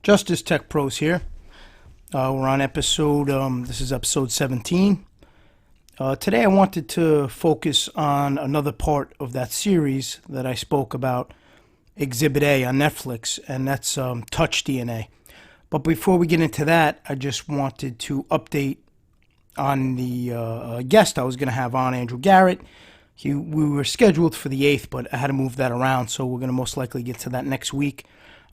Justice Tech Pros here. We're on this is episode 17. Today I wanted to focus on another part of that series that I spoke about, Exhibit A on Netflix, and that's Touch DNA. But before we get into that, I just wanted to update on the guest I was going to have on, Andrew Garrett. We were scheduled for the 8th, but I had to move that around, so we're going to most likely get to that next week.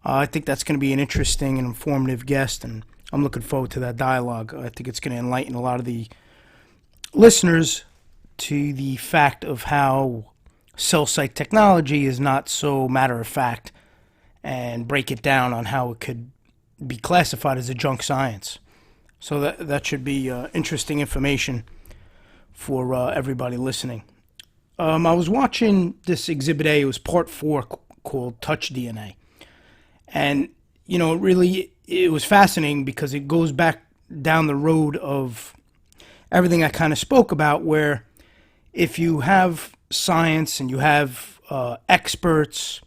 I think that's going to be an interesting and informative guest, and I'm looking forward to that dialogue. I think it's going to enlighten a lot of the listeners to the fact of how cell site technology is not so matter-of-fact, and break it down on how it could be classified as a junk science. So that should be interesting information for everybody listening. I was watching this Exhibit A. It was part 4 called Touch DNA. And, it was fascinating because it goes back down the road of everything I kind of spoke about, where if you have science and you have experts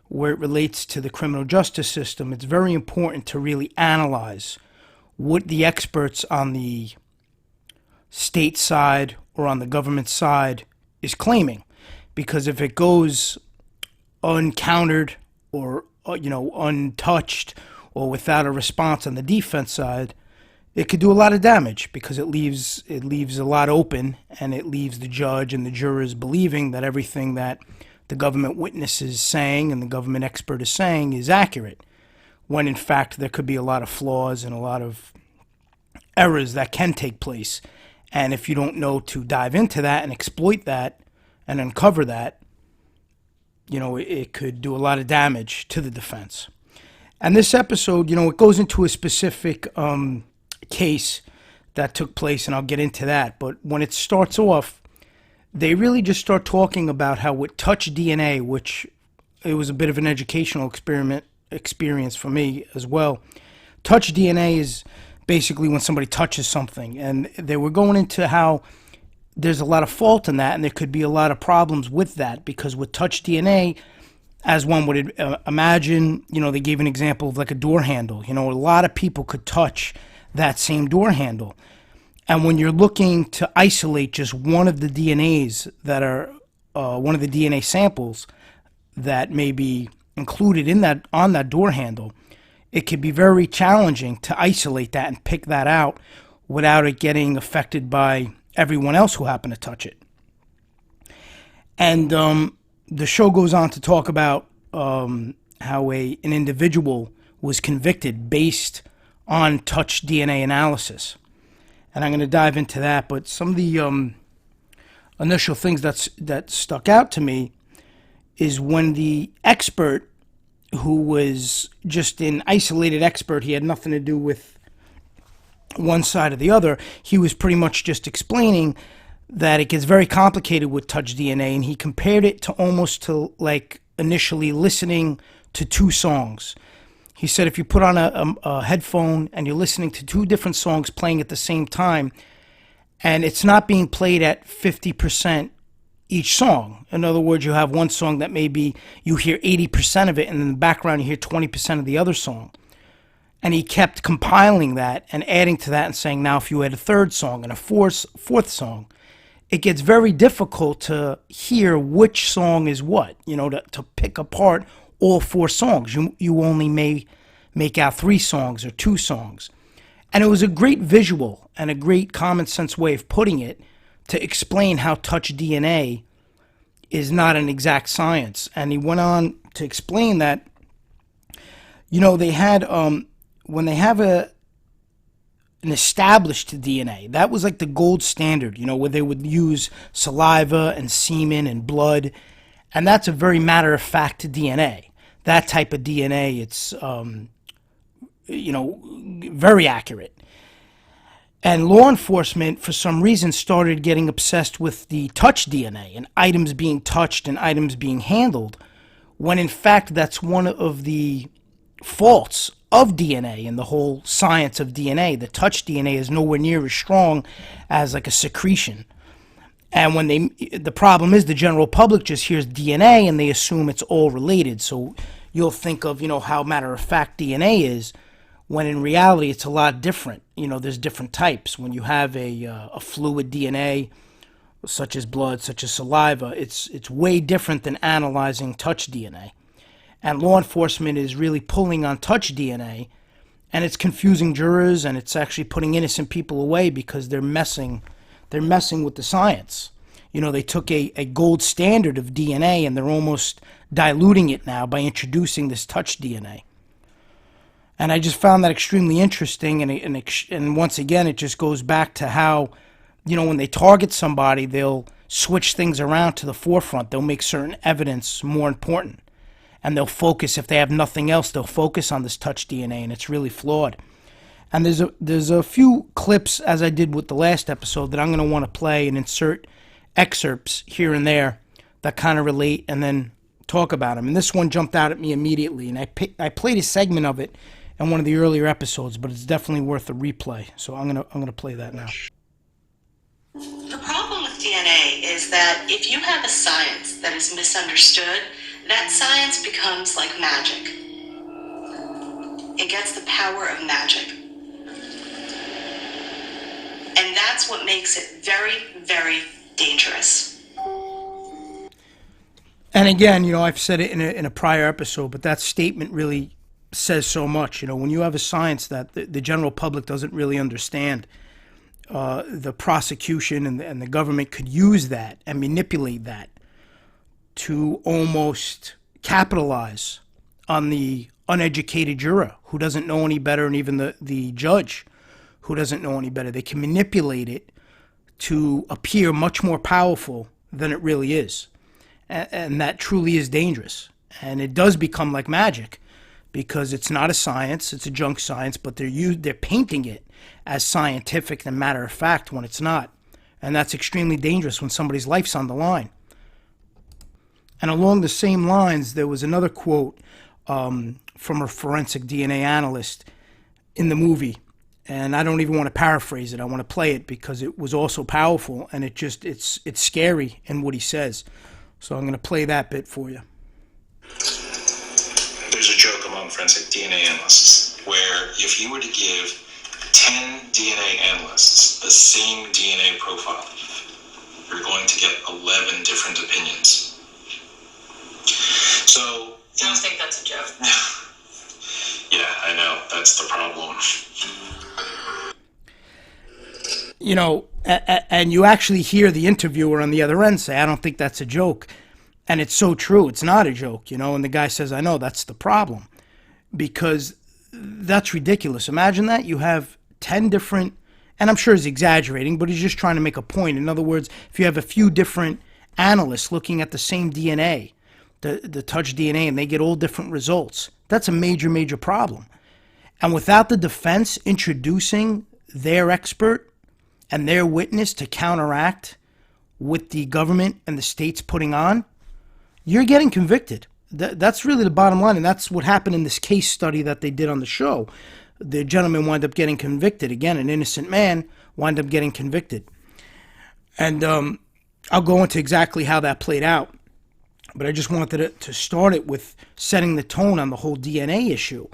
where it relates to the criminal justice system, it's very important to really analyze what the experts on the state side or on the government side is claiming. Because if it goes uncountered or untouched or without a response on the defense side, it could do a lot of damage because it leaves a lot open, and it leaves the judge and the jurors believing that everything that the government witness is saying and the government expert is saying is accurate, when in fact there could be a lot of flaws and a lot of errors that can take place. And if you don't know to dive into that and exploit that and uncover that, it could do a lot of damage to the defense. And this episode, it goes into a specific case that took place, and I'll get into that. But when it starts off, they really just start talking about how with Touch DNA, which it was a bit of an educational experience for me as well. Touch DNA is basically when somebody touches something, and they were going into how there's a lot of fault in that, and there could be a lot of problems with that, because with Touch DNA, as one would imagine, they gave an example of like a door handle. A lot of people could touch that same door handle. And when you're looking to isolate just one of the DNAs that are, one of the DNA samples that may be included on that door handle, it can be very challenging to isolate that and pick that out without it getting affected by everyone else who happened to touch it. And the show goes on to talk about how an individual was convicted based on touch DNA analysis. And I'm going to dive into that, but some of the initial things that stuck out to me is when the expert, who was just an isolated expert, he had nothing to do with one side or the other, he was pretty much just explaining that it gets very complicated with Touch DNA, and he compared it to almost to like initially listening to two songs. He said if you put on a headphone and you're listening to two different songs playing at the same time, and it's not being played at 50% each song. In other words, you have one song that maybe you hear 80% of it, and in the background you hear 20% of the other song. And he kept compiling that and adding to that and saying, now if you add a third song and a fourth song, it gets very difficult to hear which song is what, to pick apart all 4 songs. You only may make out 3 songs or 2 songs. And it was a great visual and a great common sense way of putting it to explain how Touch DNA is not an exact science. And he went on to explain that, they had, when they have an established DNA, that was like the gold standard, where they would use saliva and semen and blood. And that's a very matter-of-fact DNA. That type of DNA, it's, very accurate. And law enforcement, for some reason, started getting obsessed with the touch DNA and items being touched and items being handled, when in fact that's one of the faults of DNA and the whole science of DNA. The touch DNA is nowhere near as strong as like a secretion. And when the problem is the general public just hears DNA and they assume it's all related. So you'll think of, how matter of fact DNA is, when in reality it's a lot different. There's different types. When you have a fluid DNA, such as blood, such as saliva, it's way different than analyzing touch DNA. And law enforcement is really pulling on touch DNA, and it's confusing jurors, and it's actually putting innocent people away because they're messing with the science. They took a gold standard of DNA, and they're almost diluting it now by introducing this touch DNA. And I just found that extremely interesting, and once again, it just goes back to how, when they target somebody, they'll switch things around to the forefront. They'll make certain evidence more important. And they'll focus, if they have nothing else, they'll focus on this touch DNA, and it's really flawed. And there's a few clips, as I did with the last episode, that I'm going to want to play and insert excerpts here and there that kind of relate, and then talk about them. And this one jumped out at me immediately, and I played a segment of it in one of the earlier episodes, but it's definitely worth a replay. So I'm gonna play that now. The problem with DNA is that if you have a science that is misunderstood, that science becomes like magic. It gets the power of magic. And that's what makes it very, very dangerous. And again, I've said it in a prior episode, but that statement really says so much. When you have a science that the general public doesn't really understand, the prosecution and the government could use that and manipulate that to almost capitalize on the uneducated juror who doesn't know any better, and even the judge who doesn't know any better. They can manipulate it to appear much more powerful than it really is. And that truly is dangerous. And it does become like magic, because it's not a science, it's a junk science, but they're painting it as scientific and matter of fact when it's not. And that's extremely dangerous when somebody's life's on the line. And along the same lines, there was another quote from a forensic DNA analyst in the movie. And I don't even want to paraphrase it. I want to play it because it was also powerful, and it's scary in what he says. So I'm going to play that bit for you. There's a joke among forensic DNA analysts where if you were to give 10 DNA analysts the same DNA profile, you're going to get 11 different opinions. So, I don't think that's a joke. Yeah, I know. That's the problem. And you actually hear the interviewer on the other end say, I don't think that's a joke. And it's so true. It's not a joke, and the guy says, I know, that's the problem. Because that's ridiculous. Imagine that. You have 10 different, and I'm sure he's exaggerating, but he's just trying to make a point. In other words, if you have a few different analysts looking at the same DNA, the touch DNA, and they get all different results, that's a major, major problem. And without the defense introducing their expert and their witness to counteract what the government and the state's putting on, you're getting convicted. That's really the bottom line, and that's what happened in this case study that they did on the show. The gentleman wound up getting convicted. Again, an innocent man wound up getting convicted. And I'll go into exactly how that played out. But I just wanted to start it with setting the tone on the whole DNA issue,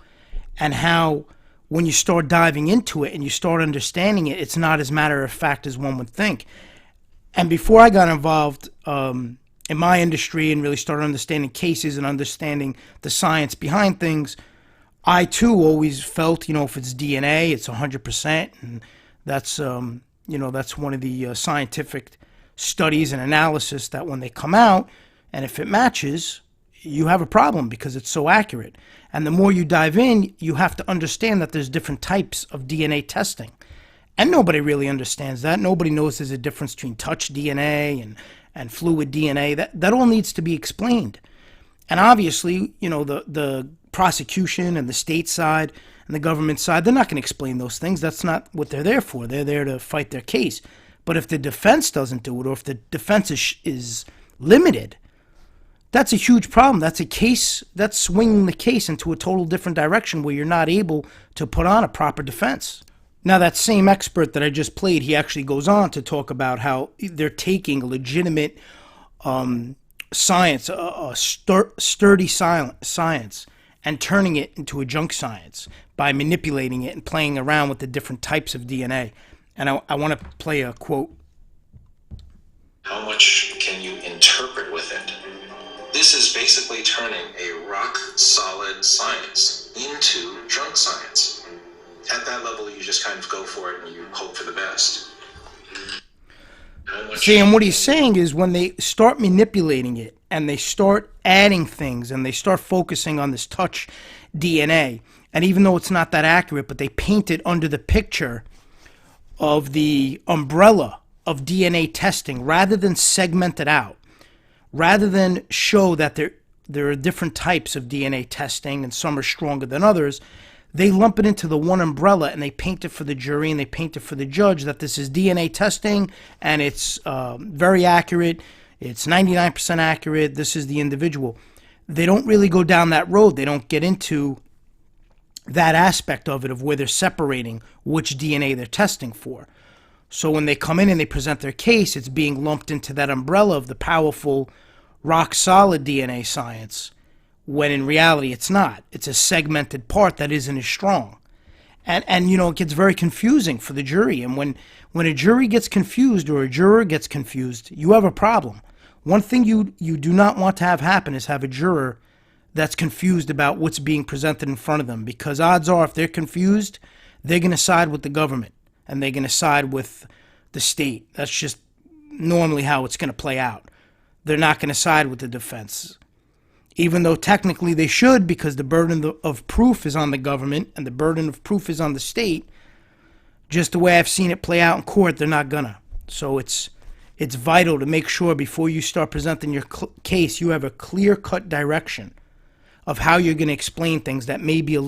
and how when you start diving into it and you start understanding it, it's not as matter of fact as one would think. And before I got involved in my industry and really started understanding cases and understanding the science behind things, I too always felt, if it's DNA, it's 100%, and that's that's one of the scientific studies and analysis that when they come out, and if it matches, you have a problem because it's so accurate. And the more you dive in, you have to understand that there's different types of DNA testing. And nobody really understands that. Nobody knows there's a difference between touch DNA and fluid DNA. That all needs to be explained. And obviously, the prosecution and the state side and the government side, they're not going to explain those things. That's not what they're there for. They're there to fight their case. But if the defense doesn't do it, or if the defense is limited, that's a huge problem. That's a case, that's swinging the case into a total different direction where you're not able to put on a proper defense. Now, that same expert that I just played, he actually goes on to talk about how they're taking a legitimate science, a sturdy science, and turning it into a junk science by manipulating it and playing around with the different types of DNA. And I want to play a quote. How much can you interpret with it? This is basically turning a rock-solid science into junk science. At that level, you just kind of go for it and you hope for the best. See, and what he's saying is when they start manipulating it and they start adding things and they start focusing on this touch DNA, and even though it's not that accurate, but they paint it under the picture of the umbrella of DNA testing rather than segment it out, rather than show that there are different types of DNA testing and some are stronger than others, they lump it into the one umbrella and they paint it for the jury and they paint it for the judge that this is DNA testing and it's very accurate, it's 99% accurate, this is the individual. They don't really go down that road. They don't get into that aspect of it, of where they're separating which DNA they're testing for. So when they come in and they present their case, it's being lumped into that umbrella of the powerful, rock-solid DNA science, when in reality it's not. It's a segmented part that isn't as strong. And it gets very confusing for the jury. And when a jury gets confused or a juror gets confused, you have a problem. One thing you do not want to have happen is have a juror that's confused about what's being presented in front of them, because odds are if they're confused, they're going to side with the government and they're going to side with the state. That's just normally how it's going to play out. They're not going to side with the defense, even though technically they should, because the burden of proof is on the government and the burden of proof is on the state. Just the way I've seen it play out in court, they're not gonna. So it's vital to make sure before you start presenting your case, you have a clear-cut direction of how you're going to explain things that may be a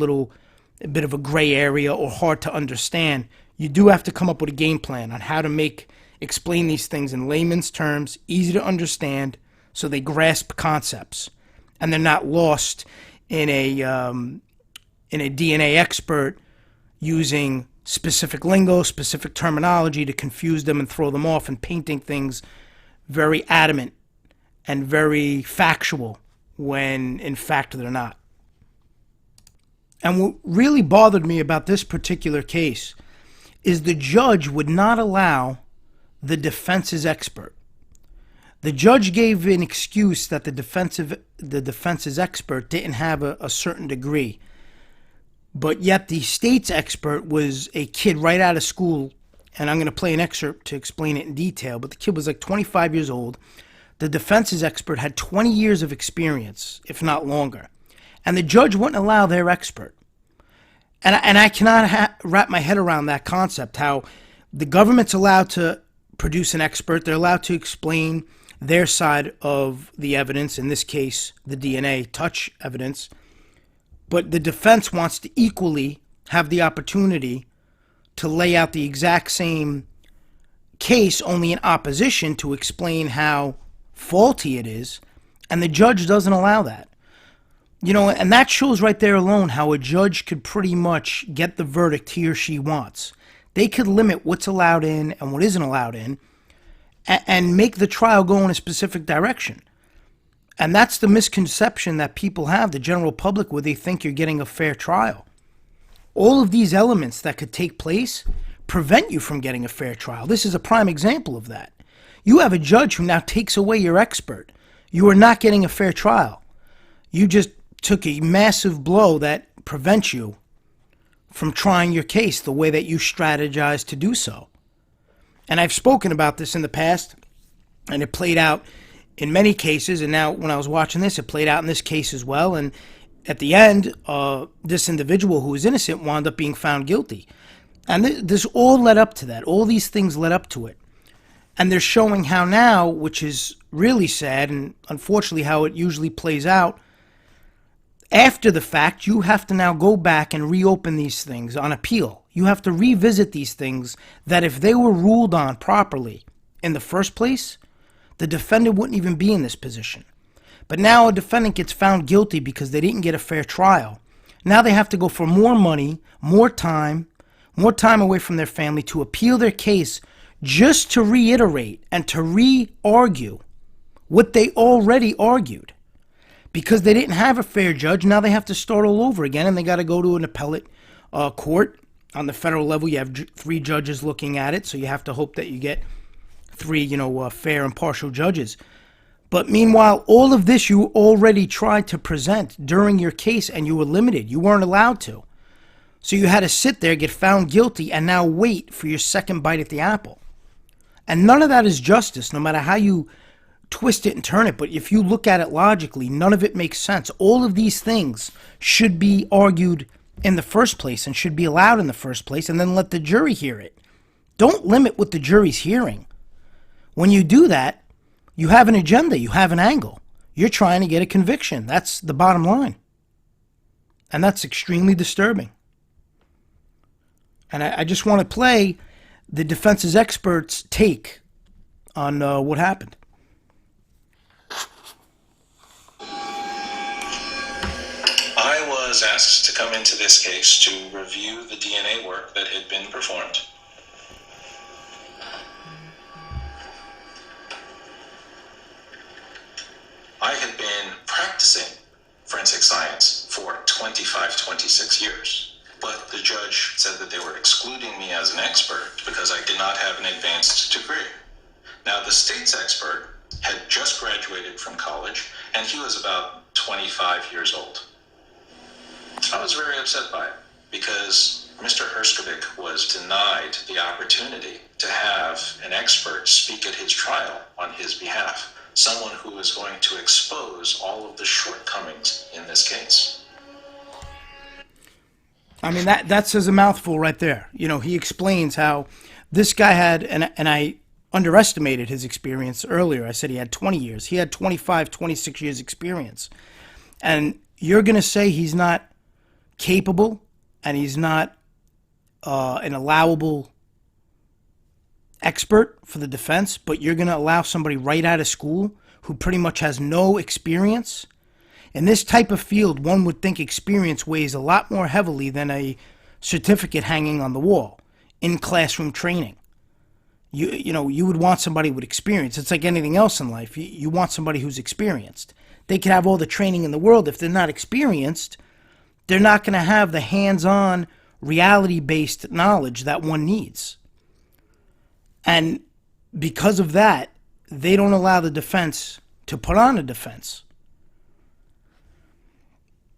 bit of a gray area or hard to understand. You do have to come up with a game plan on how to explain these things in layman's terms, easy to understand, so they grasp concepts and they're not lost in a DNA expert using specific lingo, specific terminology to confuse them and throw them off, and painting things very adamant and very factual when in fact they're not. And what really bothered me about this particular case is the judge would not allow the defense's expert. The judge gave an excuse that the defense's expert didn't have a certain degree, but yet the state's expert was a kid right out of school, and I'm going to play an excerpt to explain it in detail, but the kid was like 25 years old. The defense's expert had 20 years of experience, if not longer, and the judge wouldn't allow their expert. And I cannot wrap my head around that concept, how the government's allowed to produce an expert, they're allowed to explain their side of the evidence, in this case, the DNA touch evidence, but the defense wants to equally have the opportunity to lay out the exact same case, only in opposition, to explain how faulty it is, and the judge doesn't allow that. And that shows right there alone how a judge could pretty much get the verdict he or she wants. They could limit what's allowed in and what isn't allowed in, and make the trial go in a specific direction. And that's the misconception that people have, the general public, where they think you're getting a fair trial. All of these elements that could take place prevent you from getting a fair trial. This is a prime example of that. You have a judge who now takes away your expert. You are not getting a fair trial. You just took a massive blow that prevents you from trying your case the way that you strategized to do so. And I've spoken about this in the past, and it played out in many cases, and now when I was watching this, it played out in this case as well. And at the end, this individual who was innocent wound up being found guilty. And this all led up to that. All these things led up to it. And they're showing how now, which is really sad, and unfortunately how it usually plays out, after the fact, you have to now go back and reopen these things on appeal. You have to revisit these things that if they were ruled on properly in the first place, the defendant wouldn't even be in this position. But now a defendant gets found guilty because they didn't get a fair trial. Now they have to go for more money, more time away from their family to appeal their case, just to reiterate and to re-argue what they already argued. because they didn't have a fair judge, now they have to start all over again, and they got to go to an appellate court. On the federal level, you have 3 judges looking at it, so you have to hope that you get 3, fair and partial judges. But meanwhile, all of this you already tried to present during your case, and you were limited. You weren't allowed to. So you had to sit there, get found guilty, and now wait for your second bite at the apple. And none of that is justice, no matter how you twist it and turn it. But if you look at it logically, none of it makes sense. All of these things should be argued in the first place and should be allowed in the first place, and then let the jury hear it. Don't limit what the jury's hearing. When you do that, you have an agenda, you have an angle. You're trying to get a conviction. That's the bottom line. And that's extremely disturbing. And I just want to play the defense's experts' take on what happened. I was asked to come into this case to review the DNA work that had been performed. I had been practicing forensic science for 26 years, but the judge said that they were excluding me as an expert because I did not have an advanced degree. Now, the state's expert had just graduated from college, and he was about 25 years old. I was very upset by it because Mr. Herskovic was denied the opportunity to have an expert speak at his trial on his behalf, someone who is going to expose all of the shortcomings in this case. I mean, that says a mouthful right there. He explains how this guy had, and I underestimated his experience earlier. I said he had 20 years. He had 25, 26 years experience. And you're going to say he's not capable and he's not an allowable expert for the defense, but you're going to allow somebody right out of school who pretty much has no experience? In this type of field, one would think experience weighs a lot more heavily than a certificate hanging on the wall in classroom training. You would want somebody with experience. It's like anything else in life. You want somebody who's experienced. They can have all the training in the world. If they're not experienced, they're not going to have the hands-on, reality-based knowledge that one needs. And because of that, they don't allow the defense to put on a defense.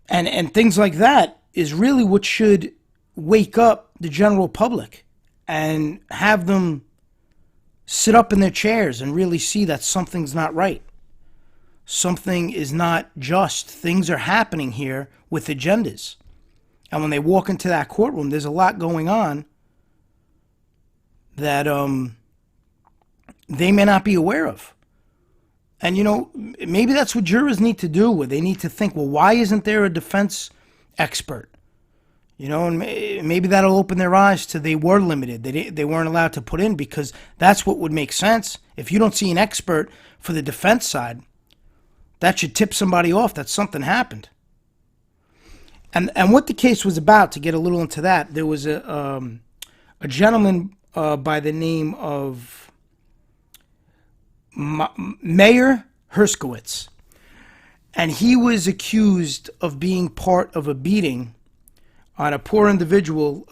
And things like that is really what should wake up the general public and have them sit up in their chairs and really see that something's not right. Something is not just. Things are happening here with agendas. And when they walk into that courtroom, there's a lot going on that they may not be aware of. And, maybe that's what jurors need to do, where they need to think, well, why isn't there a defense expert? And maybe that'll open their eyes to they were limited. They weren't allowed to put in, because that's what would make sense. If you don't see an expert for the defense side, that should tip somebody off that something happened. And what the case was about, to get a little into that, there was a gentleman by the name of Mayor Herskowitz, and he was accused of being part of a beating on a poor individual.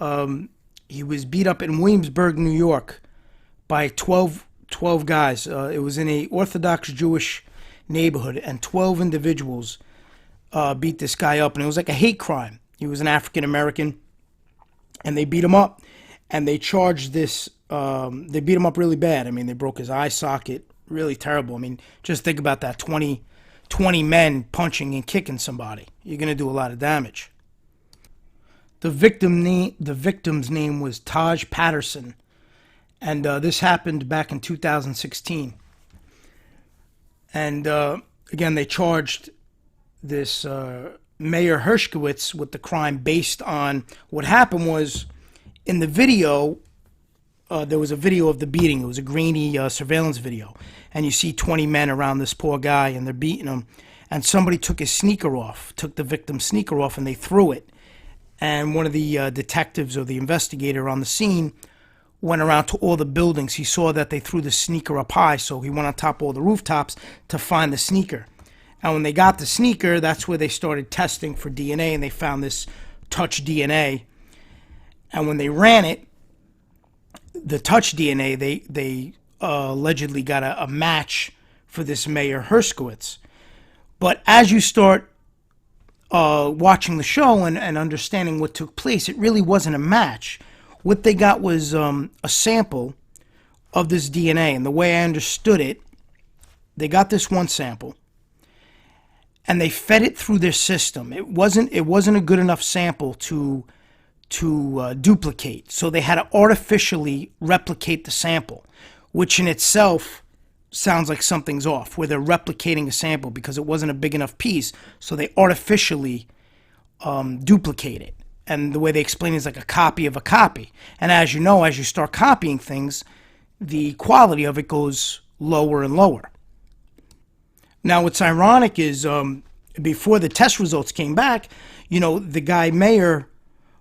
He was beat up in Williamsburg, New York, by 12 guys. It was in a Orthodox Jewish neighborhood, and 12 individuals beat this guy up, and it was like a hate crime. He was an African American, and they beat him up, and they charged this. They beat him up really bad. I mean, they broke his eye socket. Really terrible. I mean, just think about that. 20 men punching and kicking somebody. You're going to do a lot of damage. The victim's name was Taj Patterson, and this happened back in 2016. And again, they charged this Mayor Herskowitz with the crime based on what happened was, in the video, there was a video of the beating. It was a grainy surveillance video. And you see 20 men around this poor guy, and they're beating him. And somebody took his sneaker off, took the victim's sneaker off, and they threw it. And one of the detectives or the investigator on the scene went around to all the buildings. He saw that they threw the sneaker up high, so he went on top of all the rooftops to find the sneaker. And when they got the sneaker, that's where they started testing for DNA, and they found this touch DNA. And when they ran it, the touch DNA, they allegedly got a match for this Mayor Herskowitz. But as you start watching the show and understanding what took place, it really wasn't a match. What they got was a sample of this DNA. And the way I understood it, they got this one sample, and they fed it through their system. It wasn't a good enough sample to duplicate. So they had to artificially replicate the sample, which in itself sounds like something's off, where they're replicating a sample because it wasn't a big enough piece. So they artificially duplicate it. And the way they explain it is like a copy of a copy. And as you know, as you start copying things, the quality of it goes lower and lower. Now, what's ironic is before the test results came back, the guy Mayer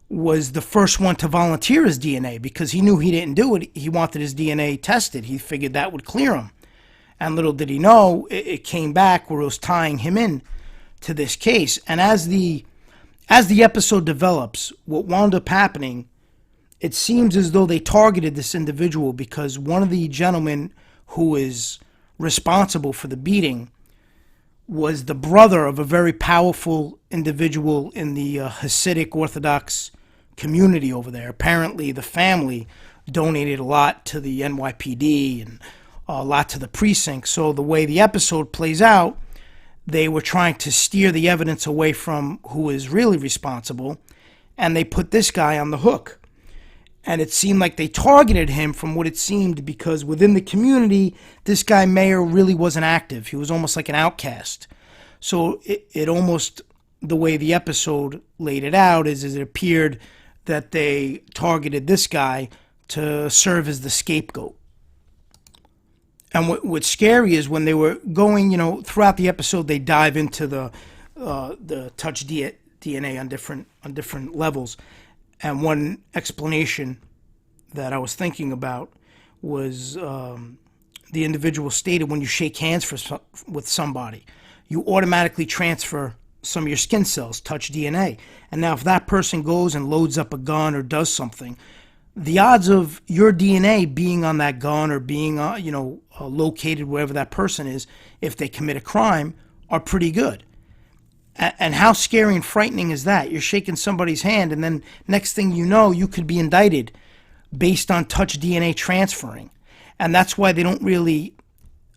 was the first one to volunteer his DNA because he knew he didn't do it. He wanted his DNA tested. He figured that would clear him. And little did he know, it came back where it was tying him in to this case. And as the episode develops, what wound up happening, it seems as though they targeted this individual because one of the gentlemen who is responsible for the beating was the brother of a very powerful individual in the Hasidic Orthodox community over there. Apparently, the family donated a lot to the NYPD and a lot to the precinct. So the way the episode plays out, they were trying to steer the evidence away from who is really responsible, and they put this guy on the hook. And it seemed like they targeted him from what it seemed because within the community, this guy Mayer really wasn't active. He was almost like an outcast. So it almost, the way the episode laid it out is it appeared that they targeted this guy to serve as the scapegoat. And what's scary is when they were going, throughout the episode, they dive into the touch DNA on different levels. And one explanation that I was thinking about was the individual stated when you shake hands with somebody, you automatically transfer some of your skin cells, touch DNA. And now if that person goes and loads up a gun or does something, the odds of your DNA being on that gun or being, located wherever that person is, if they commit a crime, are pretty good. And how scary and frightening is that? You're shaking somebody's hand, and then next thing you know, you could be indicted based on touch DNA transferring. And that's why they don't really,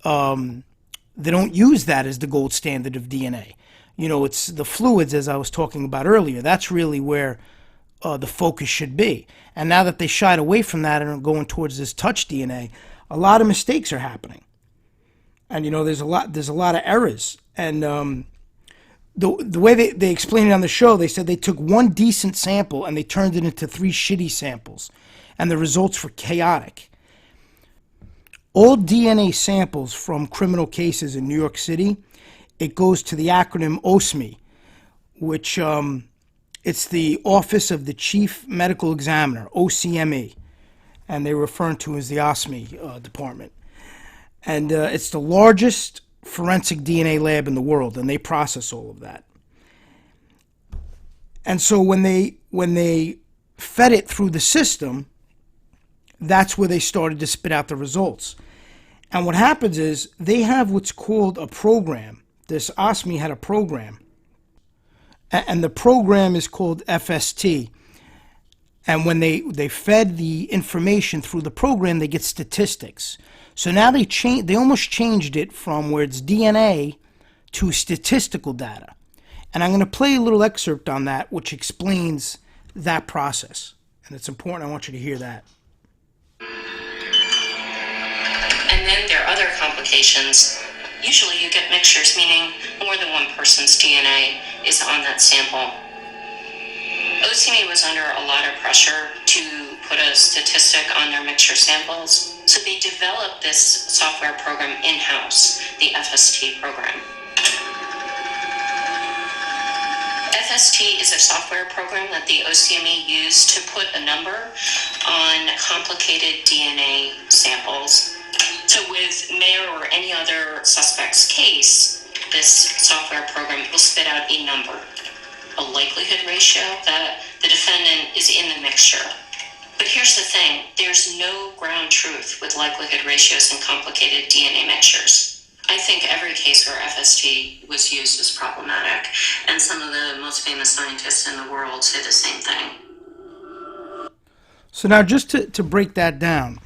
they don't use that as the gold standard of DNA. It's the fluids, as I was talking about earlier. That's really where the focus should be. And now that they shied away from that and are going towards this touch DNA, a lot of mistakes are happening. And, there's a lot of errors. And, the way they explained it on the show, they said they took one decent sample and they turned it into 3 shitty samples, and the results were chaotic. All DNA samples from criminal cases in New York City, it goes to the acronym OSME, which it's the Office of the Chief Medical Examiner, OCME, and they're referred to as the OSME department. And it's the largest forensic DNA lab in the world, and they process all of that. And so when they fed it through the system, that's where they started to spit out the results. And what happens is they have what's called a program. This OSME had a program, and the program is called FST. And when they fed the information through the program, they get statistics. So now they almost changed it from where it's DNA to statistical data. And I'm going to play a little excerpt on that, which explains that process. And it's important. I want you to hear that. And then there are other complications. Usually you get mixtures, meaning more than one person's DNA is on that sample. OCME was under a lot of pressure to put a statistic on their mixture samples, so they developed this software program in-house, the FST program. FST is a software program that the OCME used to put a number on complicated DNA samples. So with Mayer or any other suspect's case, this software program will spit out a number, a likelihood ratio that the defendant is in the mixture. But here's the thing, there's no ground truth with likelihood ratios in complicated DNA mixtures. I think every case where FST was used is problematic, and some of the most famous scientists in the world say the same thing. So now just to break that down,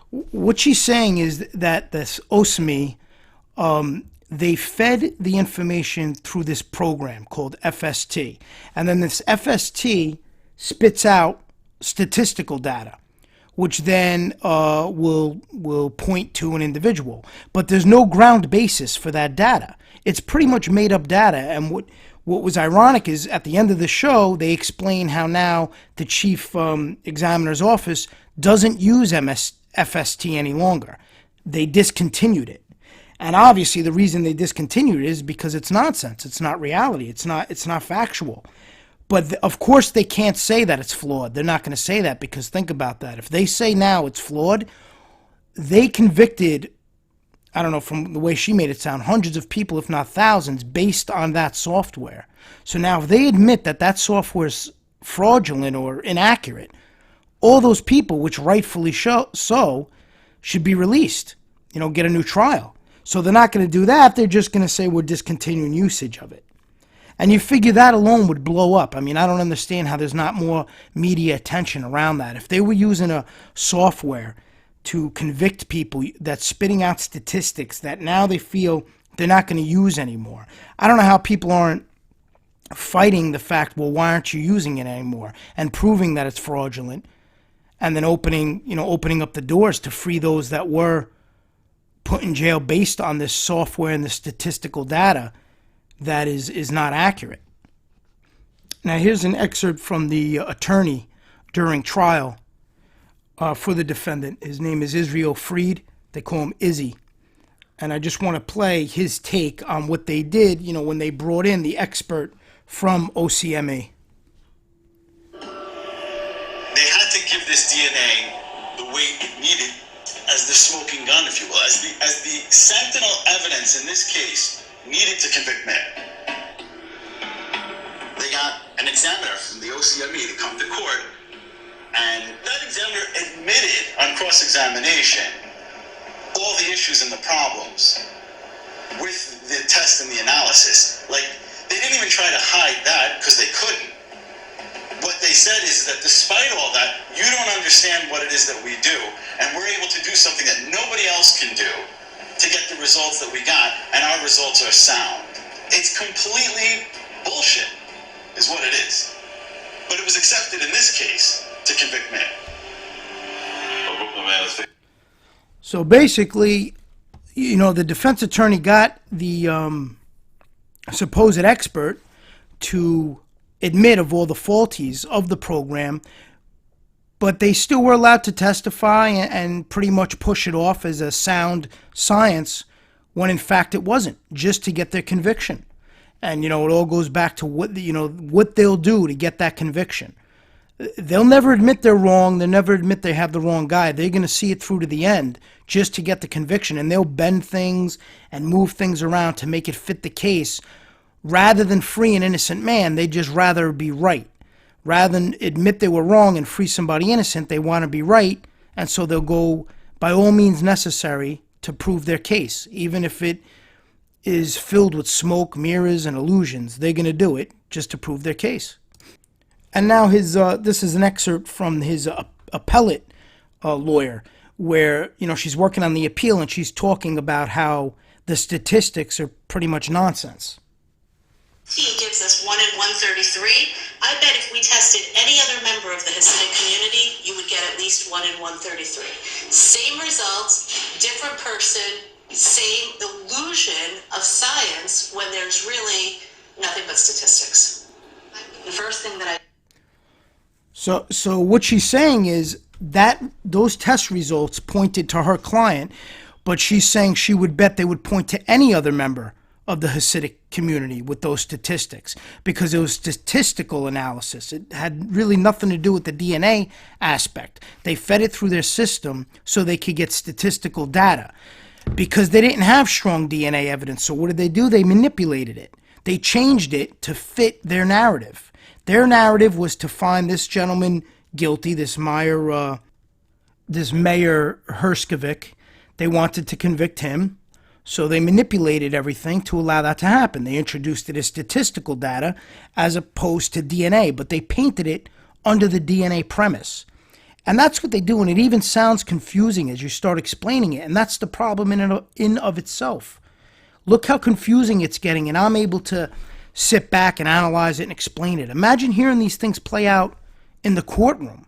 what she's saying is that this OSME, they fed the information through this program called FST. And then this FST spits out statistical data, which then will point to an individual. But there's no ground basis for that data. It's pretty much made up data. And what was ironic is at the end of the show, they explain how now the chief examiner's office doesn't use FST any longer. They discontinued it. And obviously the reason they discontinued it is because it's nonsense. It's not reality. It's not factual. But of course they can't say that it's flawed. They're not going to say that because think about that. If they say now it's flawed, they convicted, I don't know, from the way she made it sound, hundreds of people, if not thousands, based on that software. So now if they admit that that software is fraudulent or inaccurate, all those people, which rightfully so, should be released, get a new trial. So they're not going to do that. They're just going to say we're discontinuing usage of it. And you figure that alone would blow up. I mean, I don't understand how there's not more media attention around that. If they were using a software to convict people that's spitting out statistics that now they feel they're not going to use anymore, I don't know how people aren't fighting the fact, well, why aren't you using it anymore? And proving that it's fraudulent. And then opening up the doors to free those that were put in jail based on this software and the statistical data that is not accurate. Now here's an excerpt from the attorney during trial for the defendant. His name is Israel Freed. They call him Izzy. And I just want to play his take on what they did, when they brought in the expert from OCME. They had to give this DNA the weight it needed as the smoking gun, if you will, as the sentinel evidence in this case needed to convict Mayer. They got an examiner from the OCME to come to court, and that examiner admitted on cross-examination all the issues and the problems with the test and the analysis. Like, they didn't even try to hide that because they couldn't. What they said is that despite all that, you don't understand what it is that we do, and we're able to do something that nobody else can do to get the results that we got, and our results are sound. It's completely bullshit, is what it is. But it was accepted in this case to convict Mayer. So basically, the defense attorney got the supposed expert to admit of all the faulties of the program, but they still were allowed to testify and pretty much push it off as a sound science when in fact it wasn't, just to get their conviction. And, it all goes back to what they'll do to get that conviction. They'll never admit they're wrong. They'll never admit they have the wrong guy. They're going to see it through to the end just to get the conviction. And they'll bend things and move things around to make it fit the case. Rather than free an innocent man, they'd just rather be right. Rather than admit they were wrong and free somebody innocent, they want to be right. And so they'll go by all means necessary to prove their case. Even if it is filled with smoke, mirrors, and illusions, they're going to do it just to prove their case. And now this is an excerpt from his appellate lawyer where, she's working on the appeal and she's talking about how the statistics are pretty much nonsense. He gives us 1 in 133. I bet if we tested any other member of the Hasidic community, you would get at least 1 in 133. Same results, different person, same illusion of science when there's really nothing but statistics. The first thing that I... So what she's saying is that those test results pointed to her client, but she's saying she would bet they would point to any other member of the Hasidic community with those statistics because it was statistical analysis. It had really nothing to do with the DNA aspect. They fed it through their system so they could get statistical data. because they didn't have strong DNA evidence. So what did they do? They manipulated it. They changed it to fit their narrative. Their narrative was to find this gentleman guilty, this Mayor Hershkovich. They wanted to convict him. So they manipulated everything to allow that to happen. They introduced it as statistical data as opposed to DNA, but they painted it under the DNA premise. And that's what they do, and it even sounds confusing as you start explaining it, and that's the problem in of itself. Look how confusing it's getting, and I'm able to sit back and analyze it and explain it. Imagine hearing these things play out in the courtroom.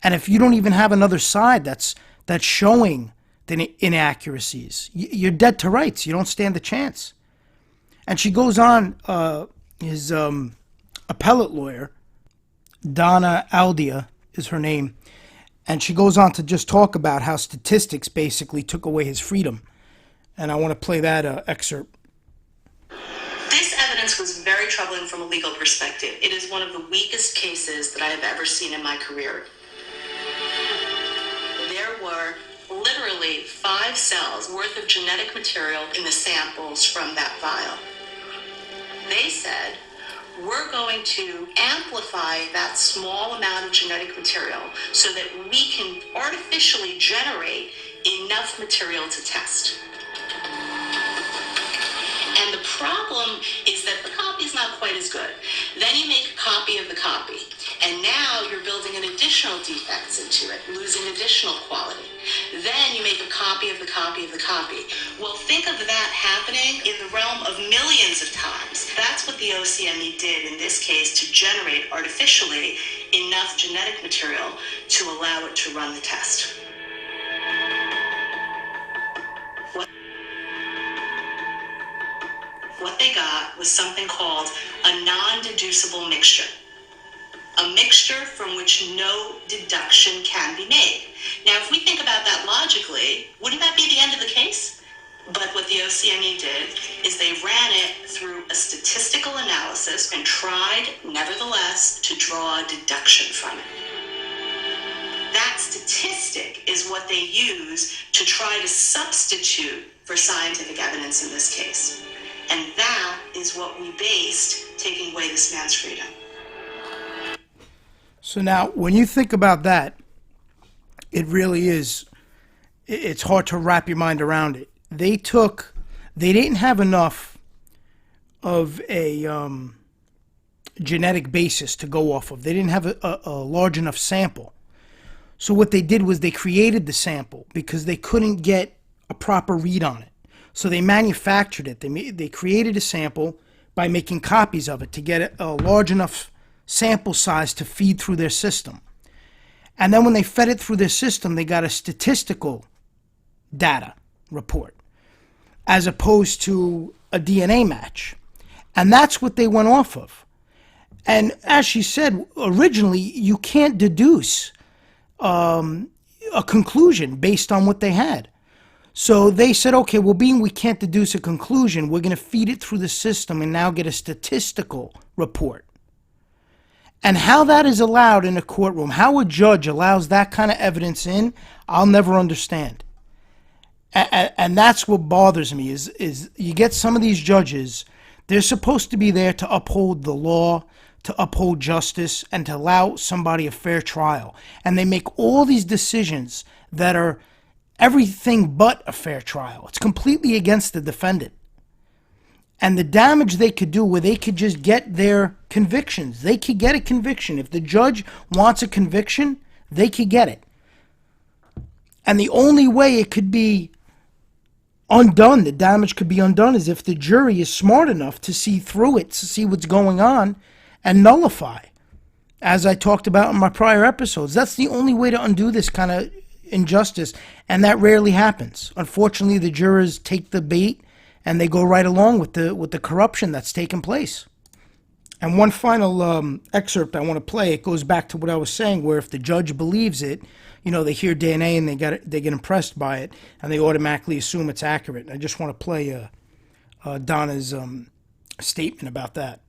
And if you don't even have another side that's showing the inaccuracies, you're dead to rights. You don't stand a chance. And she goes on, his appellate lawyer, Donna Aldia is her name, and she goes on to just talk about how statistics basically took away his freedom. And I want to play that excerpt. This evidence was very troubling from a legal perspective. It is one of the weakest cases that I have ever seen in my career. There were literally 5 cells worth of genetic material in the samples from that vial. They said, we're going to amplify that small amount of genetic material so that we can artificially generate enough material to test. And the problem is that the copy is not quite as good. Then you make a copy of the copy, and now you're building in additional defects into it, losing additional quality. Then you make a copy of the copy of the copy. Well, think of that happening in the realm of millions of times. That's what the OCME did in this case to generate artificially enough genetic material to allow it to run the test. What they got was something called a non-deducible mixture. A mixture from which no deduction can be made. Now, if we think about that logically, wouldn't that be the end of the case? But what the OCME did is they ran it through a statistical analysis and tried, nevertheless, to draw a deduction from it. That statistic is what they use to try to substitute for scientific evidence in this case. And that is what we based taking away this man's freedom. So now, when you think about that, it really is, it's hard to wrap your mind around it. They didn't have enough of a genetic basis to go off of. They didn't have a large enough sample. So what they did was they created the sample because they couldn't get a proper read on it. So they manufactured it. They created a sample by making copies of it to get a large enough sample size to feed through their system. And then when they fed it through their system, they got a statistical data report as opposed to a DNA match. And that's what they went off of. And as she said, originally, you can't deduce a conclusion based on what they had. So they said, okay, well, being we can't deduce a conclusion, we're going to feed it through the system and now get a statistical report. And how that is allowed in a courtroom, how a judge allows that kind of evidence in, I'll never understand. And that's what bothers me is you get some of these judges, they're supposed to be there to uphold the law, to uphold justice, and to allow somebody a fair trial. And they make all these decisions that are everything but a fair trial. It's completely against the defendant. And the damage they could do where they could just get their convictions. They could get a conviction. If the judge wants a conviction, they could get it. And the only way it could be undone, the damage could be undone, is if the jury is smart enough to see through it, to see what's going on, and nullify. As I talked about in my prior episodes, that's the only way to undo this kind of injustice, and that rarely happens. Unfortunately, the jurors take the bait and they go right along with the corruption that's taken place. And one final excerpt I want to play, it goes back to what I was saying, where if the judge believes it, you know, they hear DNA and they get impressed by it, and they automatically assume it's accurate. I just want to play Donna's statement about that.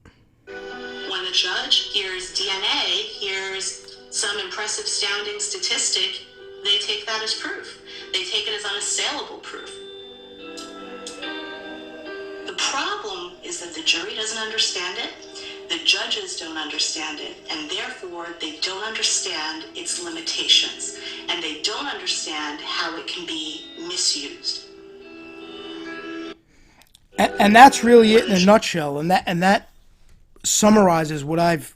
When the judge hears DNA, hears some impressive sounding statistic, they take that as proof. They take it as unassailable proof. problem is that the jury doesn't understand it, the judges don't understand it, and therefore they don't understand its limitations, and they don't understand how it can be misused. And that's really it in a nutshell. And that summarizes what I've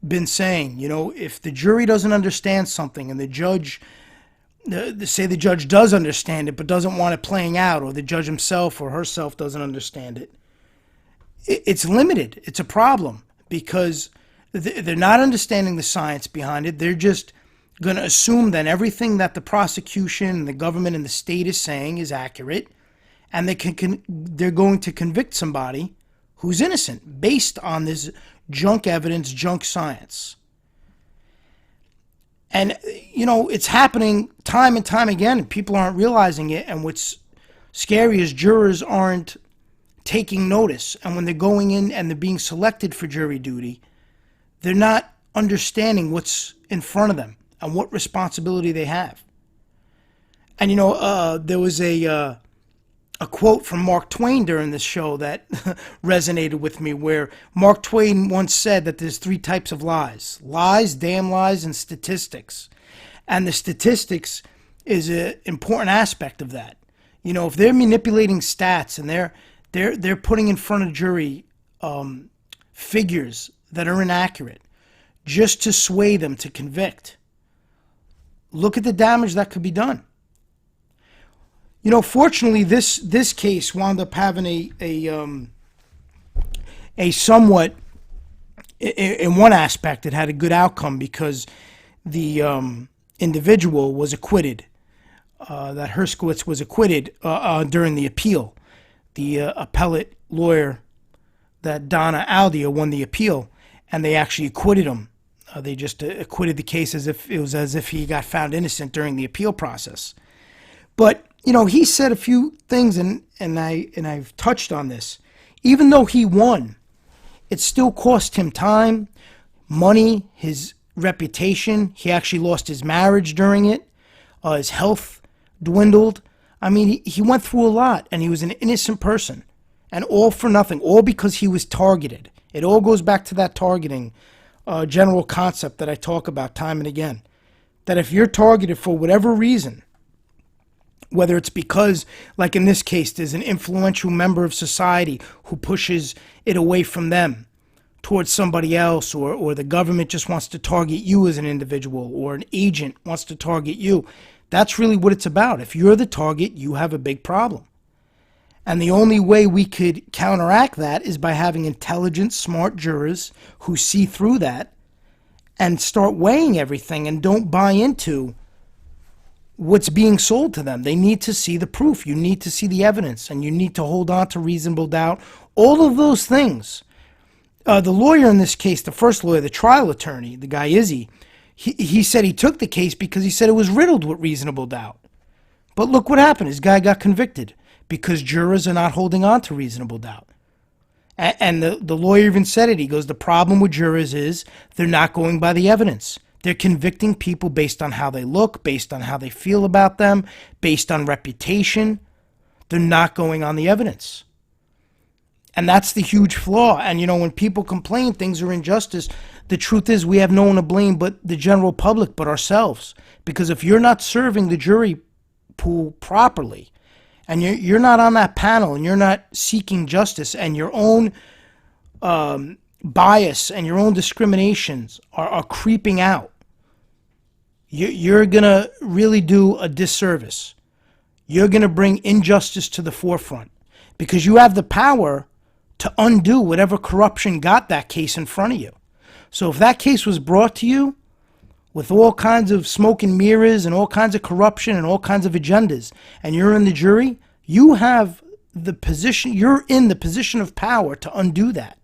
been saying. You know, if the jury doesn't understand something and the judge, say the judge does understand it but doesn't want it playing out, or the judge himself or herself doesn't understand it, it's limited. It's a problem because they're not understanding the science behind it. They're just going to assume that everything that the prosecution and the government and the state is saying is accurate, and they're going to convict somebody who's innocent based on this junk evidence, junk science. And, you know, it's happening time and time again, and people aren't realizing it. And what's scary is jurors aren't taking notice. And when they're going in and they're being selected for jury duty, they're not understanding what's in front of them and what responsibility they have. And, you know, there was a quote from Mark Twain during this show that resonated with me, where Mark Twain once said that there's 3 types of lies: lies, damn lies, and statistics. And the statistics is an important aspect of that. You know, if they're manipulating stats and they're putting in front of jury figures that are inaccurate just to sway them to convict, look at the damage that could be done. You know, fortunately, this case wound up having a somewhat, in one aspect, it had a good outcome because the individual was acquitted. That Herskowitz was acquitted during the appeal. The appellate lawyer, that Donna Aldia, won the appeal, and they actually acquitted him. They just acquitted the case as if he got found innocent during the appeal process. But you know, he said a few things, and I've touched on this. Even though he won, it still cost him time, money, his reputation. He actually lost his marriage during it. His health dwindled. I mean, he went through a lot, and he was an innocent person. And all for nothing, all because he was targeted. It all goes back to that targeting general concept that I talk about time and again. That if you're targeted for whatever reason, whether it's because, like in this case, there's an influential member of society who pushes it away from them towards somebody else, or the government just wants to target you as an individual, or an agent wants to target you. That's really what it's about. If you're the target, you have a big problem. And the only way we could counteract that is by having intelligent, smart jurors who see through that and start weighing everything and don't buy into what's being sold to them. They need to see the proof. You need to see the evidence, and you need to hold on to reasonable doubt. All of those things. The lawyer in this case, the first lawyer, the trial attorney, the guy Izzy, he said he took the case because he said it was riddled with reasonable doubt. But look what happened. This guy got convicted because jurors are not holding on to reasonable doubt. And the lawyer even said it. He goes, the problem with jurors is they're not going by the evidence. They're convicting people based on how they look, based on how they feel about them, based on reputation. They're not going on the evidence. And that's the huge flaw. And, you know, when people complain things are injustice, the truth is we have no one to blame but the general public, but ourselves. Because if you're not serving the jury pool properly, and you're not on that panel, and you're not seeking justice, and your own bias and your own discriminations are creeping out, you're going to really do a disservice. You're going to bring injustice to the forefront because you have the power to undo whatever corruption got that case in front of you. So if that case was brought to you with all kinds of smoke and mirrors and all kinds of corruption and all kinds of agendas, and you're in the jury, you have the position, you're in the position of power to undo that.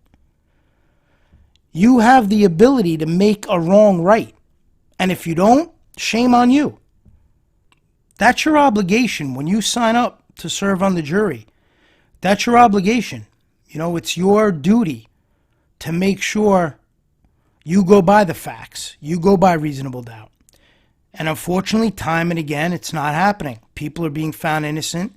You have the ability to make a wrong right. And if you don't, shame on you. That's your obligation when you sign up to serve on the jury. That's your obligation. You know, it's your duty to make sure you go by the facts. You go by reasonable doubt. And unfortunately, time and again, it's not happening. People are being found innocent.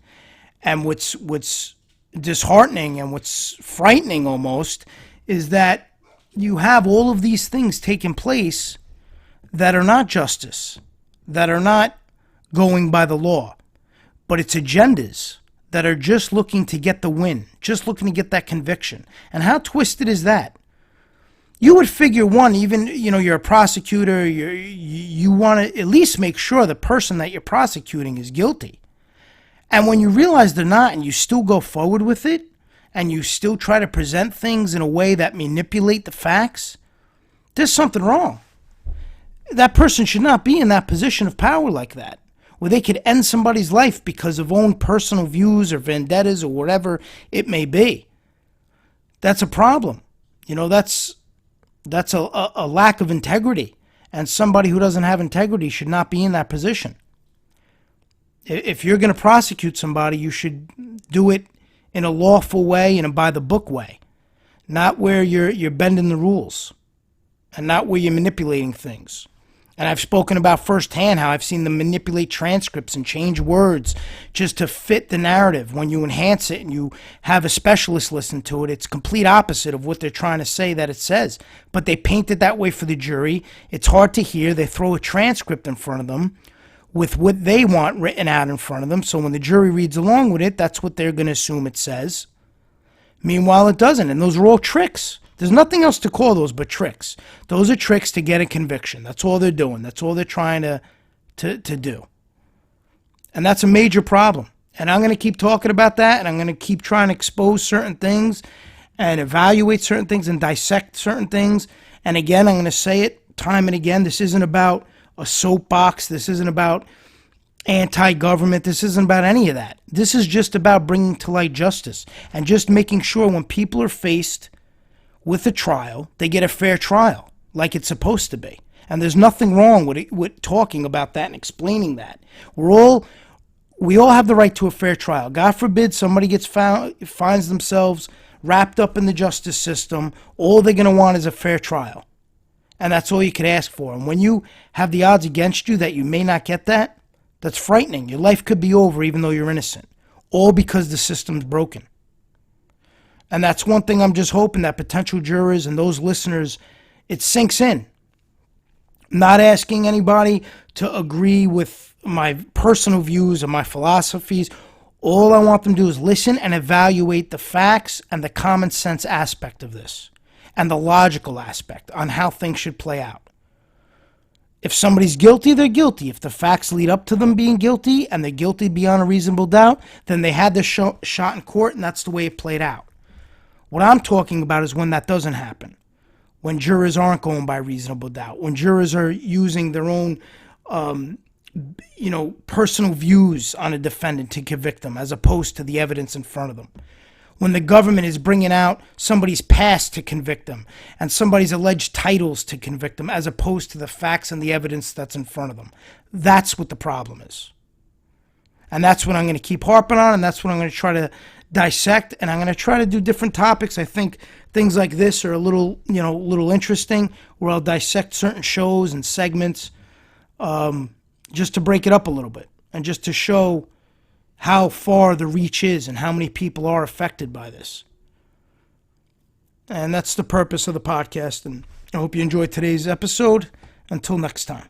And what's disheartening and what's frightening almost is that you have all of these things taking place that are not justice, that are not going by the law, but it's agendas that are just looking to get the win, just looking to get that conviction. And how twisted is that? You would figure, one, even, you're a prosecutor, you want to at least make sure the person that you're prosecuting is guilty. And when you realize they're not and you still go forward with it, and you still try to present things in a way that manipulate the facts, there's something wrong. That person should not be in that position of power like that, where they could end somebody's life because of own personal views or vendettas or whatever it may be. That's a problem. That's a lack of integrity, and somebody who doesn't have integrity should not be in that position. If you're going to prosecute somebody, you should do it in a lawful way and a by-the-book way, not where you're bending the rules and not where you're manipulating things. And I've spoken about firsthand how I've seen them manipulate transcripts and change words just to fit the narrative. When you enhance it and you have a specialist listen to it, it's complete opposite of what they're trying to say that it says. But they paint it that way for the jury. It's hard to hear. They throw a transcript in front of them with what they want written out in front of them. So when the jury reads along with it, that's what they're going to assume it says. Meanwhile, it doesn't. And those are all tricks. There's nothing else to call those but tricks. Those are tricks to get a conviction. That's all they're doing. That's all they're trying to do. And that's a major problem. And I'm going to keep talking about that, and I'm going to keep trying to expose certain things and evaluate certain things and dissect certain things. And again, I'm going to say it time and again. This isn't about a soapbox. This isn't about anti-government. This isn't about any of that. This is just about bringing to light justice and just making sure when people are faced with a trial, they get a fair trial, like it's supposed to be. And there's nothing wrong with talking about that and explaining that. We all have the right to a fair trial. God forbid somebody finds themselves wrapped up in the justice system. All they're going to want is a fair trial. And that's all you could ask for. And when you have the odds against you that you may not get that, that's frightening. Your life could be over even though you're innocent. All because the system's broken. And that's one thing I'm just hoping that potential jurors and those listeners, it sinks in. I'm not asking anybody to agree with my personal views or my philosophies. All I want them to do is listen and evaluate the facts and the common sense aspect of this and the logical aspect on how things should play out. If somebody's guilty, they're guilty. If the facts lead up to them being guilty and they're guilty beyond a reasonable doubt, then they had their shot in court and that's the way it played out. What I'm talking about is when that doesn't happen, when jurors aren't going by reasonable doubt, when jurors are using their own, personal views on a defendant to convict them as opposed to the evidence in front of them. When the government is bringing out somebody's past to convict them and somebody's alleged titles to convict them as opposed to the facts and the evidence that's in front of them. That's what the problem is. And that's what I'm going to keep harping on, and that's what I'm going to try to dissect, and I'm going to try to do different topics. I think things like this are a little interesting, where I'll dissect certain shows and segments just to break it up a little bit and just to show how far the reach is and how many people are affected by this. And that's the purpose of the podcast, and I hope you enjoyed today's episode. Until next time.